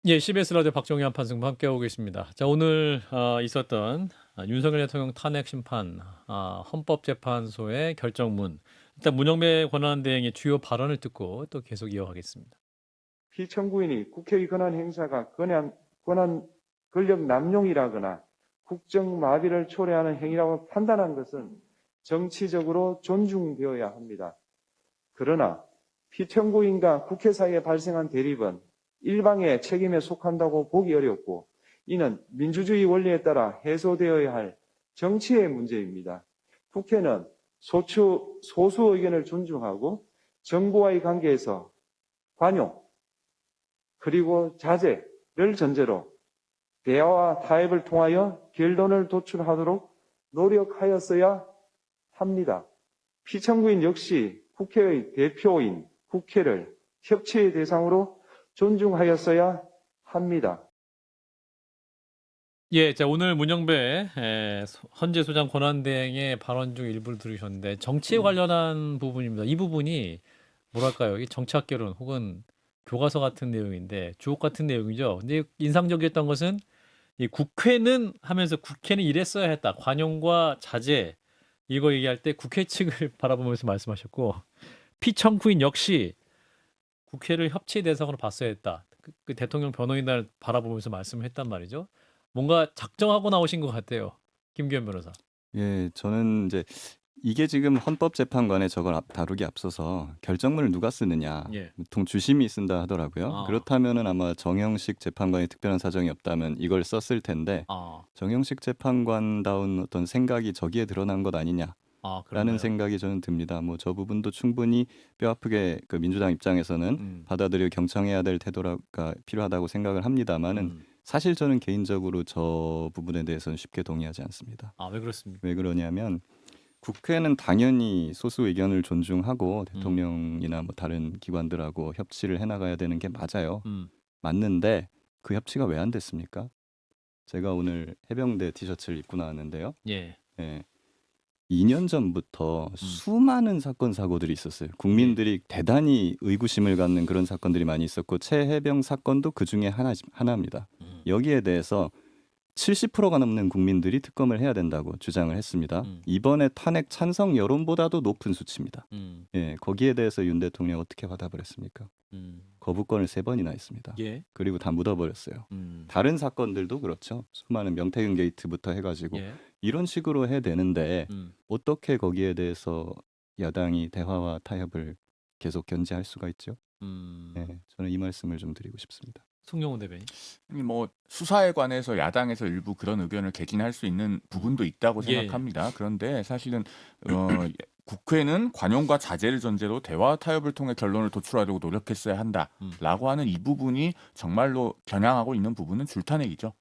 예, CBS 라디오 박정희 판승과 함께하고 계십니다. 자, 오늘 있었던 윤석열 대통령 탄핵 심판 헌법재판소의 결정문. 일단 문영배 권한대행의 주요 발언을 듣고 또 계속 이어가겠습니다. 피청구인이 국회의 권한 행사가 권력 남용이라거나 국정 마비를 초래하는 행위라고 판단한 것은 정치적으로 존중되어야 합니다. 그러나 피청구인과 국회 사이에 발생한 대립은 일방의 책임에 속한다고 보기 어렵고 이는 민주주의 원리에 따라 해소되어야 할 정치의 문제입니다. 국회는 소수 의견을 존중하고 정부와의 관계에서 관용, 그리고 자제를 전제로 대화와 타협을 통하여 결론을 도출하도록 노력하였어야 합니다. 피청구인 역시 국회의 대표인 국회를 협치의 대상으로 존중하였어야 합니다. 예, 자, 오늘 문영배 헌재 소장 권한대행의 발언 중 일부를 들으셨는데 정치에 관련한 부분입니다. 이 부분이 뭐랄까요? 이 정치학개론 혹은 교과서 같은 내용인데 주옥 같은 내용이죠. 근데 인상적이었던 것은 이 국회는 하면서 국회는 이랬어야 했다. 관용과 자제 이거 얘기할 때 국회 측을 바라보면서 말씀하셨고 피청구인 역시 국회를 협치 대상으로 봤어야 했다. 그 대통령 변호인단을 바라보면서 말씀을 했단 말이죠. 뭔가 작정하고 나오신 것 같아요. 김기현 변호사. 예, 저는 이제 이게 지금 헌법재판관에 저걸 다루기 앞서서 결정문을 누가 쓰느냐, 예. 보통 주심이 쓴다 하더라고요. 아. 그렇다면은 아마 정영식 재판관이 특별한 사정이 없다면 이걸 썼을 텐데 아. 정영식 재판관다운 어떤 생각이 저기에 드러난 것 아니냐라는 그런가요? 생각이 저는 듭니다. 뭐 저 부분도 충분히 뼈아프게 그 민주당 입장에서는 받아들여 경청해야 될 태도가 필요하다고 생각을 합니다만은 사실 저는 개인적으로 저 부분에 대해서는 쉽게 동의하지 않습니다. 왜 그렇습니까? 왜 그러냐면 국회는 당연히 소수 의견을 존중하고 대통령이나 뭐 다른 기관들하고 협치를 해나가야 되는 게 맞아요. 맞는데 그 협치가 왜 안 됐습니까? 제가 오늘 해병대 티셔츠를 입고 나왔는데요. 예. 예. 2년 전부터 수많은 사건 사고들이 있었어요. 국민들이 대단히 의구심을 갖는 그런 사건들이 많이 있었고 최해병 사건도 그 중에 하나입니다. 여기에 대해서 70%가 넘는 국민들이 특검을 해야 된다고 주장을 했습니다. 이번에 탄핵 찬성 여론보다도 높은 수치입니다. 예, 거기에 대해서 윤 대통령 어떻게 화답을 했습니까? 거부권을 3번이나 했습니다. 예. 그리고 다 묻어버렸어요. 다른 사건들도 그렇죠. 수많은 명태균 게이트부터 해가지고 예. 이런 식으로 해야 되는데 어떻게 거기에 대해서 야당이 대화와 타협을 계속 견제할 수가 있죠? 예, 저는 이 말씀을 좀 드리고 싶습니다. 송영훈 대변인. 뭐 수사에 관해서 야당에서 일부 그런 의견을 개진할 수 있는 부분도 있다고 예. 생각합니다. 그런데 사실은 국회는 관용과 자제를 전제로 대화 타협을 통해 결론을 도출하려고 노력했어야 한다라고 하는 이 부분이 정말로 겨냥하고 있는 부분은 줄탄핵이죠.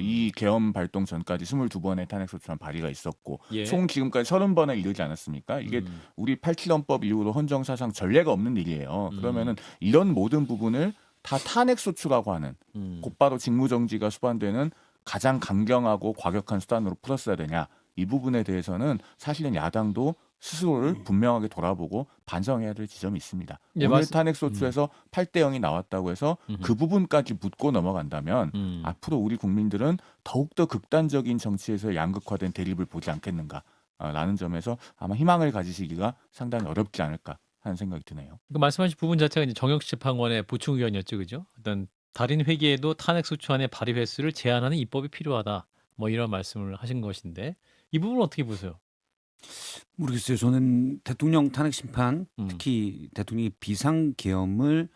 이 계엄 발동 전까지 22번의 탄핵소추안 발의가 있었고 예. 총 지금까지 30번에 이르지 않았습니까? 이게 우리 87헌법 이후로 헌정사상 전례가 없는 일이에요. 그러면은 이런 모든 부분을 다 탄핵소추라고 하는 곧바로 직무정지가 수반되는 가장 강경하고 과격한 수단으로 풀었어야 되냐. 이 부분에 대해서는 사실은 야당도 스스로를 분명하게 돌아보고 반성해야 될 지점이 있습니다. 예, 오늘 탄핵소추에서 8대 0이 나왔다고 해서 그 부분까지 묻고 넘어간다면 앞으로 우리 국민들은 더욱더 극단적인 정치에서 양극화된 대립을 보지 않겠는가 라는 점에서 아마 희망을 가지시기가 상당히 어렵지 않을까 하는 생각이 드네요. 그 말씀하신 부분 자체가 이제 정영식 재판관의 보충 의견이었죠, 그죠? 어떤 다른 회기에도 탄핵 소추안의 발의 횟수를 제한하는 입법이 필요하다. 뭐 이런 말씀을 하신 것인데 이 부분은 어떻게 보세요? 모르겠어요. 저는 대통령 탄핵 심판, 특히 대통령이 비상계엄을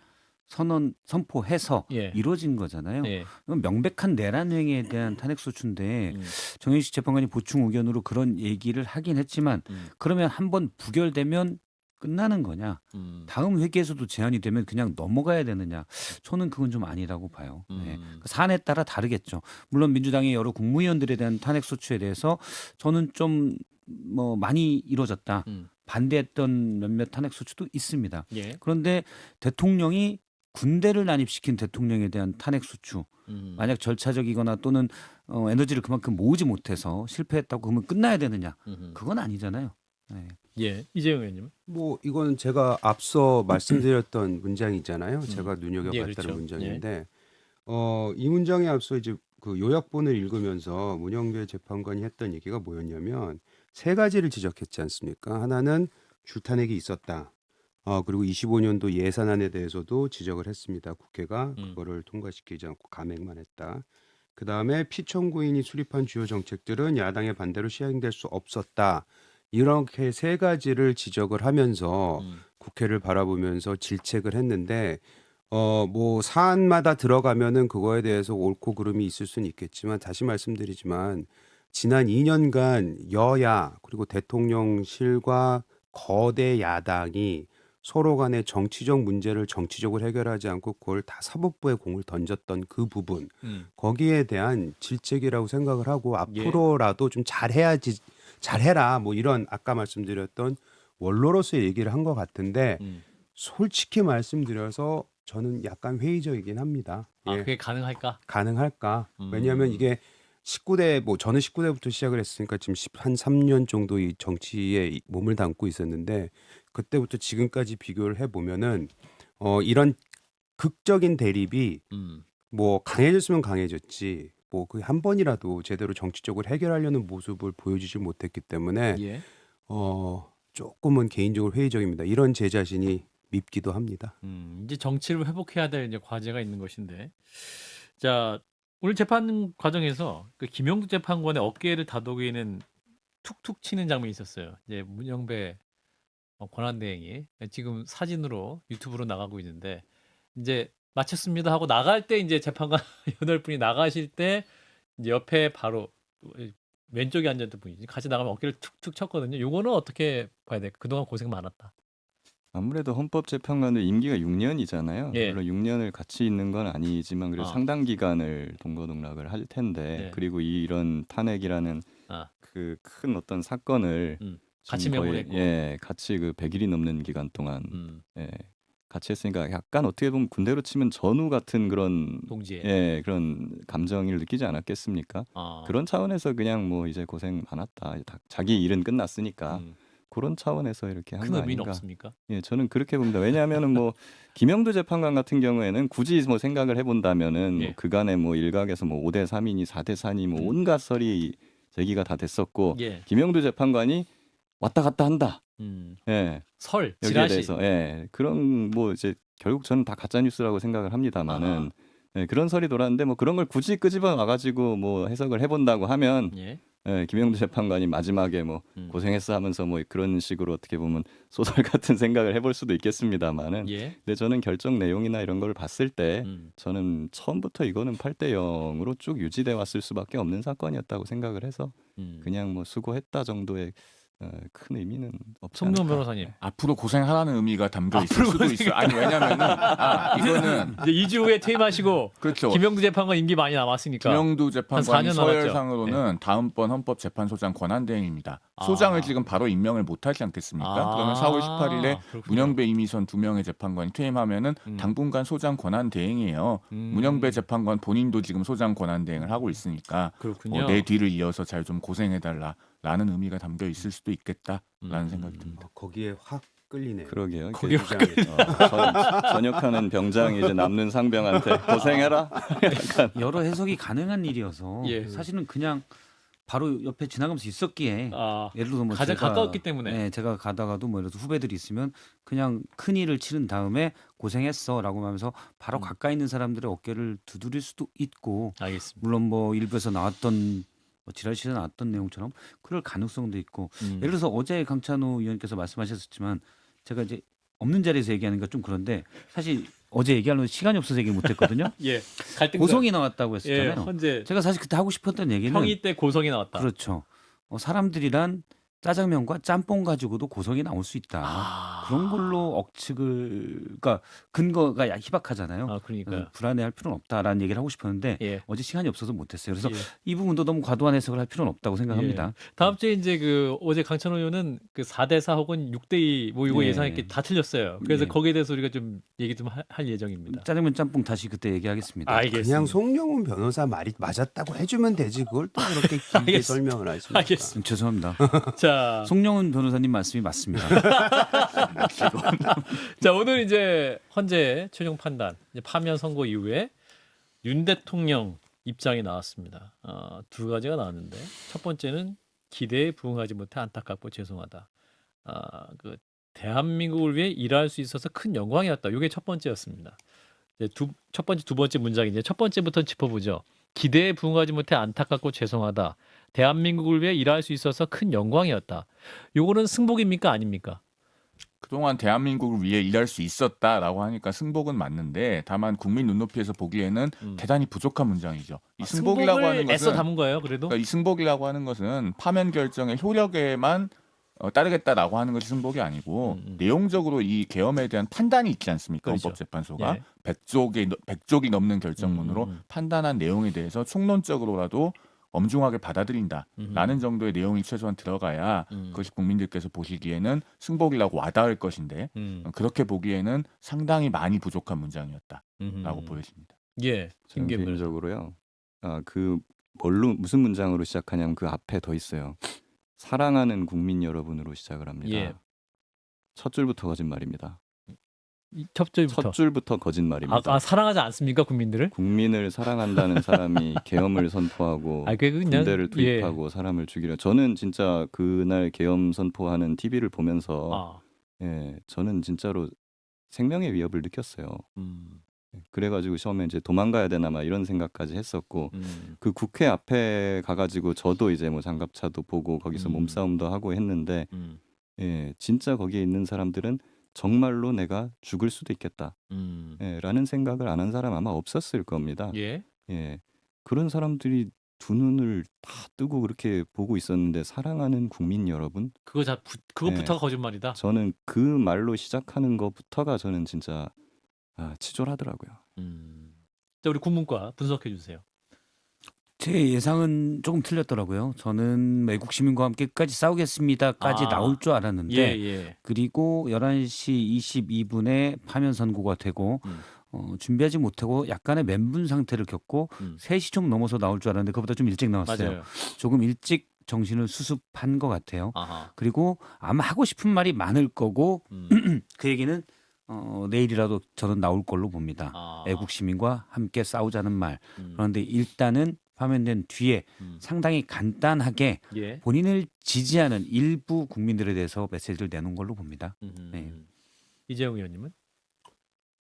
선포해서 예. 이루어진 거잖아요. 예. 이건 명백한 내란 행위에 대한 탄핵 소추인데 정영식 재판관이 보충 의견으로 그런 얘기를 하긴 했지만 그러면 한번 부결되면 끝나는 거냐? 다음 회기에서도 제한이 되면 그냥 넘어가야 되느냐? 저는 그건 좀 아니라고 봐요. 네. 그 사안에 따라 다르겠죠. 물론 민주당의 여러 국무위원들에 대한 탄핵 소추에 대해서 저는 좀 뭐 많이 이루어졌다. 반대했던 몇몇 탄핵 소추도 있습니다. 예. 그런데 대통령이 군대를 난입시킨 대통령에 대한 탄핵 소추, 만약 절차적이거나 또는 에너지를 그만큼 모으지 못해서 실패했다고 그러면 끝나야 되느냐? 그건 아니잖아요. 네. 예. 이재용 의원님. 뭐 이건 제가 앞서 말씀드렸던 문장이잖아요. 제가 눈여겨봤다는 예, 그렇죠. 문장인데 이 문장에 앞서 이제 그 요약본을 읽으면서 문영배 재판관이 했던 얘기가 뭐였냐면 세 가지를 지적했지 않습니까? 하나는 줄타내기 있었다. 그리고 25년도 예산안에 대해서도 지적을 했습니다. 국회가 그거를 통과시키지 않고 감액만 했다. 그 다음에 피청구인이 수립한 주요 정책들은 야당의 반대로 시행될 수 없었다. 이렇게 세 가지를 지적을 하면서 국회를 바라보면서 질책을 했는데 뭐 사안마다 들어가면은 그거에 대해서 옳고 그름이 있을 수는 있겠지만 다시 말씀드리지만 지난 2년간 여야 그리고 대통령실과 거대 야당이 서로 간의 정치적 문제를 정치적으로 해결하지 않고 그걸 다 사법부에 공을 던졌던 그 부분 거기에 대한 질책이라고 생각을 하고 앞으로라도 좀 잘해야지 잘해라 뭐 이런 아까 말씀드렸던 원로로서의 얘기를 한 것 같은데 솔직히 말씀드려서 저는 약간 회의적이긴 합니다. 아, 예, 그게 가능할까? 가능할까? 왜냐하면 이게 19대 뭐 저는 19대부터 시작을 했으니까 지금 한 3년 정도 이 정치에 몸을 담고 있었는데 그때부터 지금까지 비교를 해보면은 이런 극적인 대립이 뭐 강해졌으면 강해졌지 뭐 그 한 번이라도 제대로 정치적으로 해결하려는 모습을 보여주지 못했기 때문에 예. 조금은 개인적으로 회의적입니다. 이런 제 자신이 밉기도 합니다. 이제 정치를 회복해야 될 이제 과제가 있는 것인데, 자 오늘 재판 과정에서 그 김영두 재판관의 어깨를 다독이는 툭툭 치는 장면이 있었어요. 이제 문영배 권한대행이 지금 사진으로 유튜브로 나가고 있는데 이제 마쳤습니다 하고 나갈 때 이제 재판관 8분이 나가실 때 이제 옆에 바로 왼쪽에 앉았던 분이 같이 나가면 어깨를 툭툭 쳤거든요. 요거는 어떻게 봐야 돼? 그동안 고생 많았다. 아무래도 헌법재판관들 임기가 6년이잖아요. 예. 물론 6년을 같이 있는 건 아니지만 그래도 아. 상당 기간을 동거동락을 할 텐데 네. 그리고 이런 탄핵이라는 아. 그 큰 어떤 사건을 같이 지금 거의, 메모했고. 예, 같이 그 100일이 넘는 기간 동안 예, 같이 했으니까 약간 어떻게 보면 군대로 치면 전우 같은 그런 동지에. 예, 그런 감정을 느끼지 않았겠습니까? 아. 그런 차원에서 그냥 뭐 이제 고생 많았다. 자기 일은 끝났으니까 그런 차원에서 이렇게 한 큰 거 의미는 아닌가? 없습니까? 예, 저는 그렇게 봅니다. 왜냐하면은 뭐 김영두 재판관 같은 경우에는 굳이 뭐 생각을 해본다면은 예. 뭐 그간에 뭐 일각에서 뭐 5대 3이니 4대 4니 뭐 온갖 설이 제기가 다 됐었고 예. 김영두 재판관이 왔다 갔다 한다. 예, 설, 여기에 지라시. 대해서 예, 그런 뭐 이제 결국 저는 다 가짜 뉴스라고 생각을 합니다만은 예, 그런 설이 돌았는데 뭐 그런 걸 굳이 끄집어 와가지고 뭐 해석을 해본다고 하면 예. 예, 김영두 재판관이 마지막에 뭐 고생했어 하면서 뭐 그런 식으로 어떻게 보면 소설 같은 생각을 해볼 수도 있겠습니다만은 예. 근데 저는 결정 내용이나 이런 걸 봤을 때 저는 처음부터 이거는 8대 0으로 쭉 유지돼 왔을 수밖에 없는 사건이었다고 생각을 해서 그냥 뭐 수고했다 정도의 큰 의미는 없지 송명 않을까. 변호사님. 앞으로 고생하라는 의미가 담겨 있을 수도 있어요. 아니 왜냐면은 이거는 이제 2주 후에 퇴임하시고 그렇죠. 김영두 재판관 임기 많이 남았으니까. 김영두 한 재판관이 4년 남았죠. 서열상으로는 다음번 헌법재판소장 권한대행입니다. 소장을 지금 바로 임명을 못하지 않겠습니까? 그러면 4월 18일에 그렇군요. 문영배 이미선 2명의 재판관이 퇴임하면은 당분간 소장 권한대행이에요. 문영배 재판관 본인도 지금 소장 권한대행을 하고 있으니까 그렇군요. 내 뒤를 이어서 잘 좀 고생해달라라는 의미가 담겨 있을 수도 있겠다라는 생각이 듭니다. 거기에 확 끌리네요. 그러게요. 거기 이렇게 전역하는 병장이 이제 남는 상병한테 고생해라. 여러 해석이 가능한 일이어서 예. 사실은 그냥 바로 옆에 지나가면서 있었기에 예를 들어서 뭐 가장 제가- 가까웠기 때문에. 네, 제가 가다가도 뭐 예를 들어서 후배들이 있으면 그냥 큰 일을 치른 다음에 고생했어라고 하면서 바로 가까이 있는 사람들의 어깨를 두드릴 수도 있고 알겠습니다. 물론 뭐 일부에서 나왔던 뭐 지라시에 나왔던 내용처럼 그럴 가능성도 있고 예를 들어서 어제 강찬호 의원께서 말씀하셨지만 제가 이제 없는 자리에서 얘기하는 건 좀 그런데 사실 어제 얘기하려면 시간이 없어서 얘기 못했거든요. 예. 갈등 고성이 나왔다고 예, 했었잖아요. 헌재 제가 사실 그때 하고 싶었던 얘기는 평의 때 고성이 나왔다. 그렇죠. 사람들이란 짜장면과 짬뽕 가지고도 고성이 나올 수 있다. 그런 걸로 억측을 그러니까 근거가 희박하잖아요. 그러니까요. 불안해할 필요는 없다라는 얘기를 하고 싶었는데 예. 어제 시간이 없어서 못했어요. 그래서 예. 이 부분도 너무 과도한 해석을 할 필요는 없다고 생각합니다. 다음 주에 이제 그 어제 강찬호 의원은 그 4대 4 혹은 6대 2 뭐 이거 예. 예상했기 다 틀렸어요. 그래서 예. 거기에 대해서 우리가 좀 얘기 좀 할 예정입니다. 짜장면 짬뽕 다시 그때 얘기하겠습니다. 알겠습니다. 그냥 송영훈 변호사 말이 맞았다고 해주면 되지 그걸 또 그렇게 길게 알겠습니다. 설명을 하십니까? 알겠습니다. 죄송합니다. 자, 송영훈 변호사님 말씀이 맞습니다. 자 오늘 이제 헌재 최종 판단 이제 파면 선고 이후에 윤 대통령 입장이 나왔습니다. 두 가지가 나왔는데 첫 번째는 기대에 부응하지 못해 안타깝고 죄송하다. 그 대한민국을 위해 일할 수 있어서 큰 영광이었다. 이게 첫 번째였습니다. 이제 첫 번째, 두 번째 문장인데 첫 번째부터 짚어보죠. 기대에 부응하지 못해 안타깝고 죄송하다. 대한민국을 위해 일할 수 있어서 큰 영광이었다. 요거는 승복입니까 아닙니까? 그동안 대한민국을 위해 일할 수 있었다라고 하니까 승복은 맞는데 다만 국민 눈높이에서 보기에는 대단히 부족한 문장이죠. 이 승복이라고 하는 승복을 애써 것은 담은 거예요. 그래도 그러니까 이 승복이라고 하는 것은 파면 결정의 효력에만 따르겠다라고 하는 것이 승복이 아니고 내용적으로 이 계엄에 대한 판단이 있지 않습니까? 그렇죠. 헌법재판소가 예. 100쪽이 넘는 결정문으로 판단한 내용에 대해서 총론적으로라도 엄중하게 받아들인다라는 정도의 내용이 최소한 들어가야 그것이 국민들께서 보시기에는 승복이라고 와닿을 것인데 그렇게 보기에는 상당히 많이 부족한 문장이었다라고 보여집니다. 예. 저는 김기현 변호사. 개인적으로요. 그 무슨 문장으로 시작하냐면 그 앞에 더 있어요. 사랑하는 국민 여러분으로 시작을 합니다. 예. 첫 줄부터 거짓말입니다. 첫 줄부터. 첫 줄부터 거짓말입니다. 사랑하지 않습니까 국민들을? 국민을 사랑한다는 사람이 계엄을 선포하고 그냥 군대를 투입하고 사람을 죽이려. 저는 진짜 그날 계엄 선포하는 TV를 보면서 저는 진짜로 생명의 위협을 느꼈어요. 그래가지고 처음에 이제 도망가야 되나 막 이런 생각까지 했었고 그 국회 앞에 가가지고 저도 이제 뭐 장갑차도 보고 거기서 몸싸움도 하고 했는데 진짜 거기에 있는 사람들은 정말로 내가 죽을 수도 있겠다 라는 생각을 안 한 사람 아마 없었을 겁니다. 예. 그런 사람들이 두 눈을 다 뜨고 그렇게 보고 있었는데 사랑하는 국민 여러분 그것부터가 거짓말이다. 저는 그 말로 시작하는 것부터가 저는 진짜 치졸하더라고요. 자, 우리 국문과 분석해 주세요. 제 예상은 조금 틀렸더라고요. 저는 애국 시민과 함께 끝까지 싸우겠습니다까지 나올 줄 알았는데 그리고 11시 22분에 파면 선고가 되고 준비하지 못하고 약간의 멘붕 상태를 겪고 3시 좀 넘어서 나올 줄 알았는데 그보다 좀 일찍 나왔어요. 맞아요. 조금 일찍 정신을 수습한 것 같아요. 아하. 그리고 아마 하고 싶은 말이 많을 거고 그 얘기는 내일이라도 저는 나올 걸로 봅니다. 애국 시민과 함께 싸우자는 말. 그런데 일단은 파면된 뒤에 상당히 간단하게 본인을 지지하는 일부 국민들에 대해서 메시지를 내놓은 걸로 봅니다. 네. 이재용 의원님은?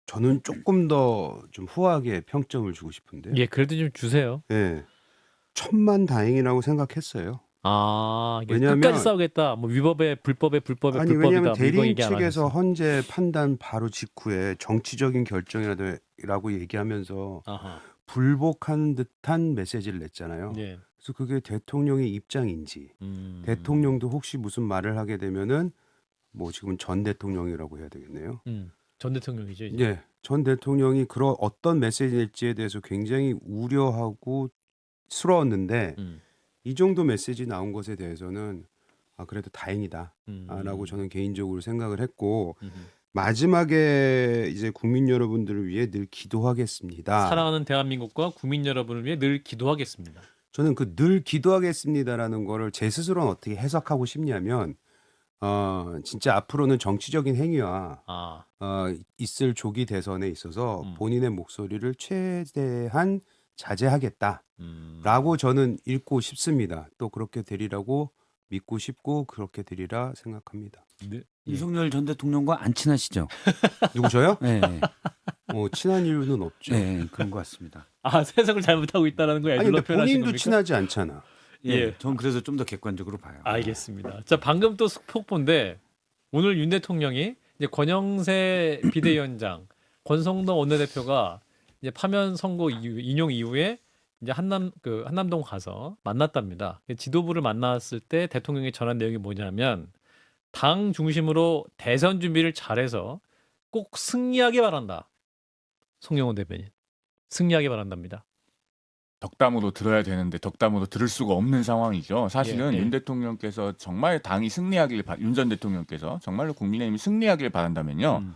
저는 조금 더 좀 후하게 평점을 주고 싶은데. 예, 그래도 좀 주세요. 예. 천만 다행이라고 생각했어요. 왜냐하면 끝까지 싸우겠다. 뭐 불법의 불법이다. 왜냐하면 뭐 이거 대리인 얘기 안 측에서 하셨어요. 헌재 판단 바로 직후에 정치적인 결정이라고 얘기하면서 아하. 불복하는 듯한 메시지를 냈잖아요. 예. 그래서 그게 대통령의 입장인지 대통령도 혹시 무슨 말을 하게 되면은 뭐 지금 전 대통령이라고 해야 되겠네요. 전 대통령이죠. 이제. 예, 전 대통령이 그런 어떤 메시지일지에 대해서 굉장히 우려하고 스러웠는데 이 정도 메시지 나온 것에 대해서는 그래도 다행이다라고 저는 개인적으로 생각을 했고 마지막에 이제 국민 여러분들을 위해 늘 기도하겠습니다. 사랑하는 대한민국과 국민 여러분을 위해 늘 기도하겠습니다. 저는 그 늘 기도하겠습니다라는 거를 제 스스로는 어떻게 해석하고 싶냐면 진짜 앞으로는 정치적인 행위와 있을 조기 대선에 있어서 본인의 목소리를 최대한 자제하겠다라고 저는 읽고 싶습니다. 또 그렇게 되리라고 믿고 싶고 그렇게 되리라 생각합니다. 네. 윤석열 전 대통령과 안 친하시죠? 누구 저요? 네. 친한 이유는 없죠. 네, 그런 것 같습니다. 해석을 잘못하고 있다는 거 아니 애들로 근데 표현하신 본인도 겁니까? 친하지 않잖아. 예, 전 그래서 좀 더 객관적으로 봐요. 알겠습니다. 자, 방금 또 속보인데 오늘 윤 대통령이 이제 권영세 비대위원장, 권성동 원내대표가 이제 파면 선고 인용 이후에 이제 한남동 가서 만났답니다. 지도부를 만났을 때 대통령이 전한 내용이 뭐냐면 당 중심으로 대선 준비를 잘해서 꼭 승리하기 바란다. 송영호 대변인 승리하기 바란답니다. 덕담으로 들어야 되는데 덕담으로 들을 수가 없는 상황이죠. 사실은 윤 대통령께서 정말 당이 승리하길 윤 전 대통령께서 정말로 국민의힘이 승리하길 바란다면요.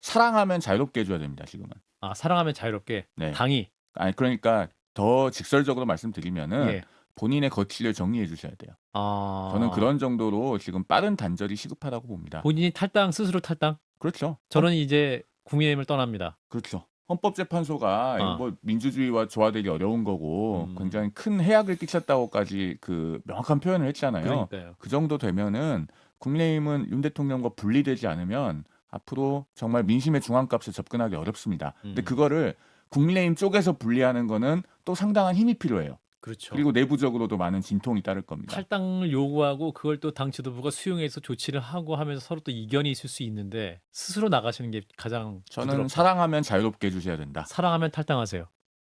사랑하면 자유롭게 해줘야 됩니다. 지금은. 사랑하면 자유롭게 당이. 그러니까 더 직설적으로 말씀드리면은 본인의 거취를 정리해 주셔야 돼요. 저는 그런 정도로 지금 빠른 단절이 시급하다고 봅니다. 본인이 스스로 탈당? 그렇죠. 저는 이제 국민의힘을 떠납니다. 그렇죠. 헌법재판소가 아. 뭐 민주주의와 조화되기 어려운 거고 음. 굉장히 큰 해악을 끼쳤다고까지 그 명확한 표현을 했잖아요. 그러니까요. 그 정도 되면은 국민의힘은 윤 대통령과 분리되지 않으면 앞으로 정말 민심의 중앙값에 접근하기 어렵습니다. 근데 그거를 국민의힘 쪽에서 분리하는 거는 또 상당한 힘이 필요해요. 그렇죠. 그리고 내부적으로도 많은 진통이 따를 겁니다. 탈당을 요구하고 그걸 또 당 지도부가 수용해서 조치를 하고 하면서 서로 또 이견이 있을 수 있는데 스스로 나가시는 게 가장 저는 부드럽다. 사랑하면 자유롭게 해주셔야 된다. 사랑하면 탈당하세요.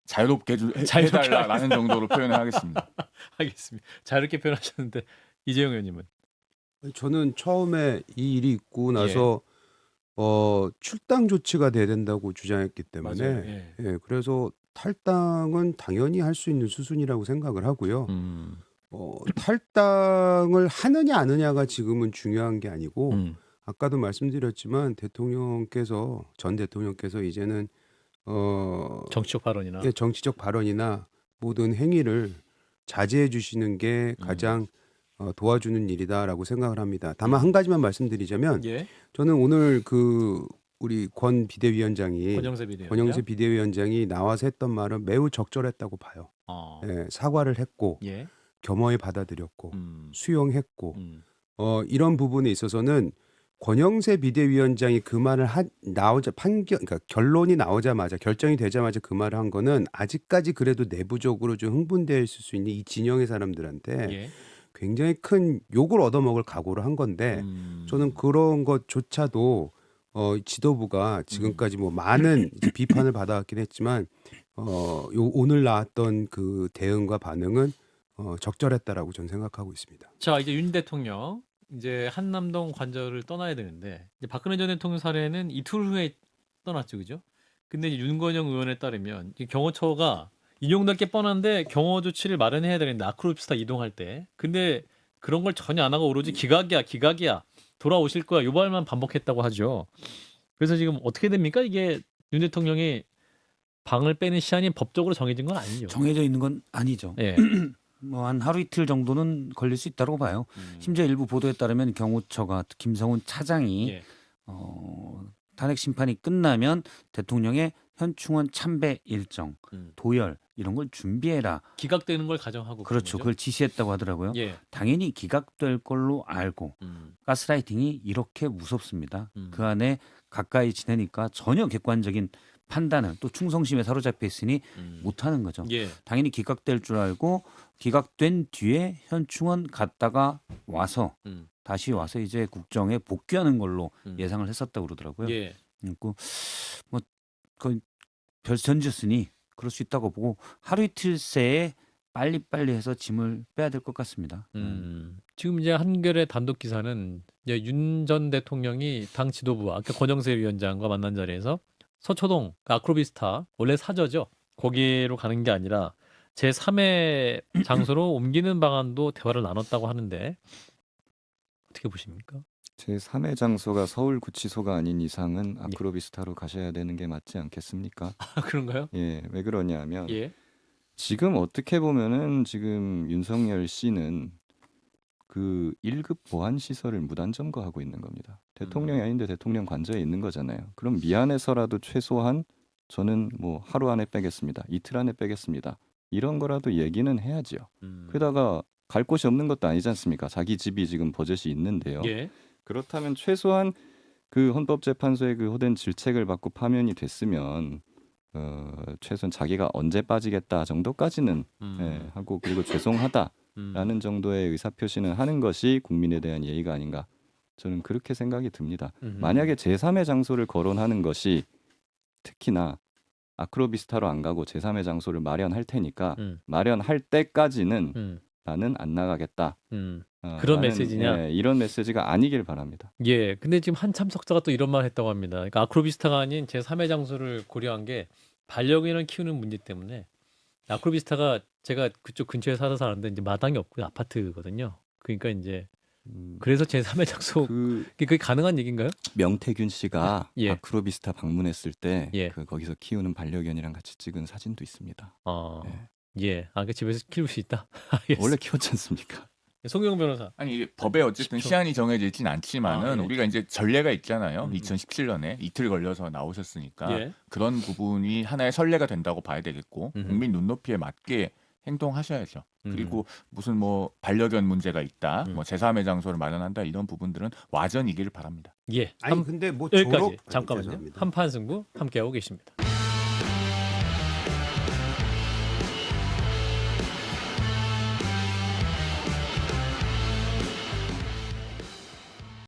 자유롭게 자유롭게 해달라라는 정도로 표현을 하겠습니다. 알겠습니다. 자유롭게 표현하셨는데 이재용 의원님은 저는 처음에 이 일이 있고 나서 출당 조치가 돼야 된다고 주장했기 때문에 예. 예, 그래서 탈당은 당연히 할 수 있는 수순이라고 생각을 하고요. 탈당을 하느냐 안 하느냐가 지금은 중요한 게 아니고 아까도 말씀드렸지만 전 대통령께서 이제는 정치적 발언이나 예, 정치적 발언이나 모든 행위를 자제해 주시는 게 가장 도와주는 일이다라고 생각을 합니다. 다만 한 가지만 말씀드리자면 예. 저는 오늘 우리 권 비대위원장이 권영세 비대위원장이 나와서 했던 말은 매우 적절했다고 봐요. 예, 사과를 했고 예. 겸허히 받아들였고 수용했고 이런 부분에 있어서는 권영세 비대위원장이 그 말을 그러니까 결론이 나오자마자 결정이 되자마자 그 말을 한 거는 아직까지 그래도 내부적으로 좀 흥분되어 있을 수 있는 이 진영의 사람들한테 예. 굉장히 큰 욕을 얻어먹을 각오를 한 건데 저는 그런 것조차도 지도부가 지금까지 뭐 많은 이제 비판을 받아왔긴 했지만 오늘 나왔던 그 대응과 반응은 적절했다라고 저는 생각하고 있습니다. 자, 이제 윤 대통령 이제 한남동 관저를 떠나야 되는데 이제 박근혜 전 대통령 사례는 이틀 후에 떠났죠, 그죠? 근데 이제 윤건영 의원에 따르면 이 경호처가 인용될 게 뻔한데 경호 조치를 마련해야 되는데 아크로비스타 이동할 때 근데 그런 걸 전혀 안 하고 오로지 기각이야 돌아오실 거야 요 말만 반복했다고 하죠. 그래서 지금 어떻게 됩니까? 이게 윤 대통령이 방을 빼는 시한이 법적으로 정해진 건 아니죠. 정해져 있는 건 아니죠. 예. 뭐 한 하루 이틀 정도는 걸릴 수 있다고 봐요. 심지어 일부 보도에 따르면 경호처가 김성훈 차장이 예. 탄핵 심판이 끝나면 대통령의 현충원 참배 일정, 도열 이런 걸 준비해라. 기각되는 걸 가정하고 그런 그렇죠. 거죠? 그걸 지시했다고 하더라고요. 예. 당연히 기각될 걸로 알고 음. 가스라이팅이 이렇게 무섭습니다. 음. 그 안에 가까이 지내니까 전혀 객관적인 판단을 또 충성심에 사로잡혀 있으니 못하는 거죠. 예. 당연히 기각될 줄 알고 기각된 뒤에 현충원 갔다가 와서 다시 와서 이제 국정에 복귀하는 걸로 예상을 했었다고 그러더라고요. 예. 그리고 뭐 거의 별 전지였으니 그럴 수 있다고 보고 하루 이틀 새에 빨리빨리 해서 짐을 빼야 될 것 같습니다. 지금 이제 한겨레 단독 기사는 윤 전 대통령이 당 지도부와 아까 권영세 위원장과 만난 자리에서 서초동 아크로비스타 원래 사저죠. 거기로 가는 게 아니라 제3의 장소로 옮기는 방안도 대화를 나눴다고 하는데 어떻게 보십니까? 제3의 장소가 서울구치소가 아닌 이상은 아크로비스타로 가셔야 되는 게 맞지 않겠습니까? 아, 그런가요? 예, 왜 그러냐면 예. 지금 어떻게 보면은 지금 윤석열 씨는 그 1급 보안 시설을 무단 점거하고 있는 겁니다. 대통령이 아닌데 대통령 관저에 있는 거잖아요. 그럼 미안해서라도 최소한 저는 뭐 하루 안에 빼겠습니다. 이틀 안에 빼겠습니다. 이런 거라도 얘기는 해야지요. 게다가 갈 곳이 없는 것도 아니지 않습니까? 자기 집이 지금 버젓이 있는데요. 예. 그렇다면 최소한 그 헌법재판소의 그 호된 질책을 받고 파면이 됐으면 최소한 자기가 언제 빠지겠다 정도까지는 하고 그리고 죄송하다라는 정도의 의사표시는 하는 것이 국민에 대한 예의가 아닌가 저는 그렇게 생각이 듭니다. 만약에 제3의 장소를 거론하는 것이 특히나 아크로비스타로 안 가고 제3의 장소를 마련할 테니까 마련할 때까지는 나는 안 나가겠다. 그런 메시지냐? 예, 이런 메시지가 아니길 바랍니다. 예. 근데 지금 한 참석자가 또 이런 말 했다고 합니다. 그러니까 아크로비스타가 아닌 제3의 장소를 고려한 게 반려견을 키우는 문제 때문에 아크로비스타가 제가 그쪽 근처에 사는데 이제 마당이 없고요. 아파트거든요. 그러니까 이제 그래서 제3의 장소 그게 가능한 얘기인가요? 명태균 씨가 예. 아크로비스타 방문했을 때 예. 거기서 키우는 반려견이랑 같이 찍은 사진도 있습니다. 예. 아, 그 집에서 키울 수 있다. 알겠습니다. 원래 키웠지 않습니까? 송영 변호사. 아니 이게 법에 어쨌든 10초. 시한이 정해져 있진 않지만은 예. 우리가 이제 전례가 있잖아요. 음. 2017년에 이틀 걸려서 나오셨으니까 예. 그런 부분이 하나의 선례가 된다고 봐야 되겠고 음흠. 국민 눈높이에 맞게 행동하셔야죠. 그리고 무슨 뭐 반려견 문제가 있다, 뭐 제3의 장소를 마련한다 이런 부분들은 와전이기를 바랍니다. 예. 아니 근데 뭐 여기까지 졸업- 잠깐만요. 죄송합니다. 한판 승부 함께하고 계십니다.